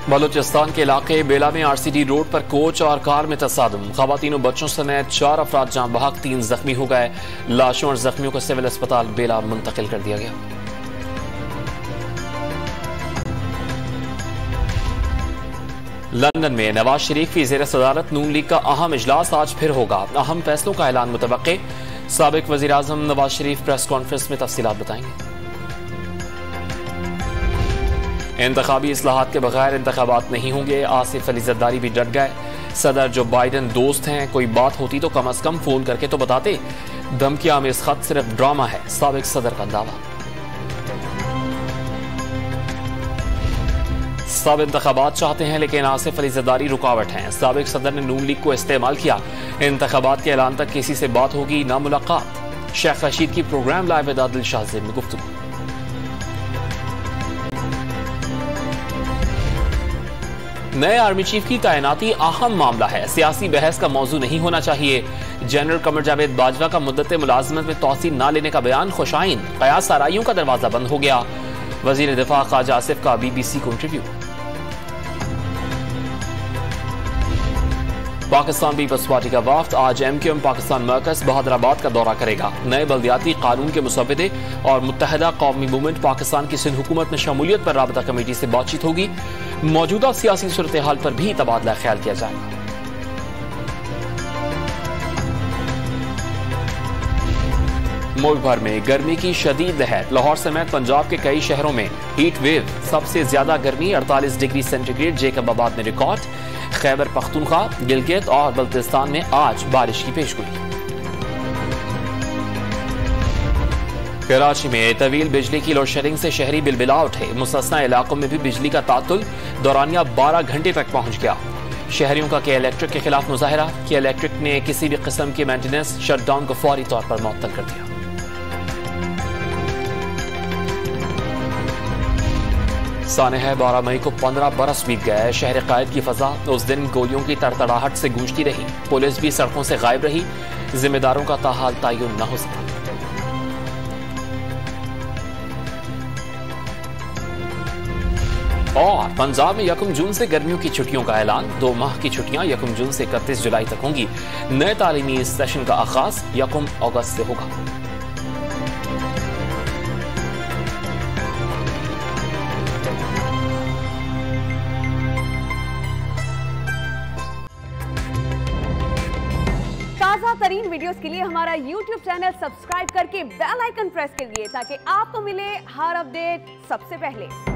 बलूचिस्तान के इलाके बेला में आरसीडी रोड पर कोच और कार में तसादुम। खवातीनों बच्चों समेत 4 अफराद जान बहक, 3 जख्मी हो गए। लाशों और जख्मियों को सिविल अस्पताल बेला मुंतकिल कर दिया गया। लंदन में नवाज शरीफ की ज़ेर सदारत नून लीग का अहम इजलास आज फिर होगा। अहम फैसलों का ऐलान मुतवक्के। साबिक वज़ीर आज़म नवाज शरीफ प्रेस कॉन्फ्रेंस में तफसीलात बताएंगे। इंतखाबी इस्लाहात के बगैर इंतखाबात नहीं होंगे। आसिफ अली जरदारी भी डट गए। सदर जो बाइडन दोस्त हैं, कोई बात होती तो कम अज कम फोन करके तो बताते। धमकियां में इस खत सिर्फ ड्रामा है, साबिक सदर का दावा। सब इंतखाबात चाहते हैं लेकिन आसिफ अली जरदारी रुकावट हैं। साबिक सदर ने नून लीग को इस्तेमाल किया। इंतखाबात के ऐलान तक किसी से बात होगी ना मुलाकात। शेख रशीद की programme live with Adil Shahzeb में गुफ्तगू। नए आर्मी चीफ की तैनाती अहम मामला है, सियासी बहस का मौजू नहीं होना चाहिए। जनरल कमर जावेद बाजवा का मुद्दत मुलाजमत में तौसील न लेने का बयान खुशाइन। कयास आराइयों का दरवाजा बंद हो गया। वजीर दिफा ख्वाजा आसिफ का BBC को इंटरव्यू। पाकिस्तान पीपल्स पार्टी का वफ्द आज MQM पाकिस्तान मरकज बहादुराबाद का दौरा करेगा। नए बल्दियाती कानून के मुसव्विदे और मुत्तहदा कौमी मूवमेंट पाकिस्तान की सिंध हुकूमत में शमूलियत पर राबता कमेटी से बातचीत होगी। मौजूदा सियासी सूरत हाल पर भी तबादला ख्याल किया जाएगा। मुल्क भर में गर्मी की शदीद लहर। लाहौर समेत पंजाब के कई शहरों में हीट वेव। सबसे ज्यादा गर्मी 48 डिग्री सेंटीग्रेड जैकबाबाद में रिकॉर्ड। खैबर पख्तूनख्वा, गिलगित और बल्तिस्तान में आज बारिश की पेशगोई। कराची में तवील बिजली की लोड शेडिंग से शहरी बिलबिला उठे। मुस्तस्ना इलाकों में भी बिजली का तातुल दौरानिया 12 घंटे तक पहुंच गया। शहरियों का के इलेक्ट्रिक के खिलाफ मुजाहरा। के इलेक्ट्रिक ने किसी भी किस्म की मेंटेनेंस शटडाउन को फौरी तौर पर मुअत्तल कर दिया। साने है 12 मई को 15 बरस बीत गए। शहर कायद की फजा उस दिन गोलियों की तड़तड़ाहट से गूंजती रही। पुलिस भी सड़कों से गायब रही। जिम्मेदारों का ताहाल तय्युन न हो सका। और पंजाब में 1 जून से गर्मियों की छुट्टियों का ऐलान। 2 माह की छुट्टियां 1 जून से 31 जुलाई तक होंगी। नए तालीमी सेशन का आगाज 1 अगस्त से होगा। ताज़ा तरीन वीडियोस के लिए हमारा YouTube चैनल सब्सक्राइब करके बेल आइकन प्रेस करिए ताकि आपको मिले हर अपडेट सबसे पहले।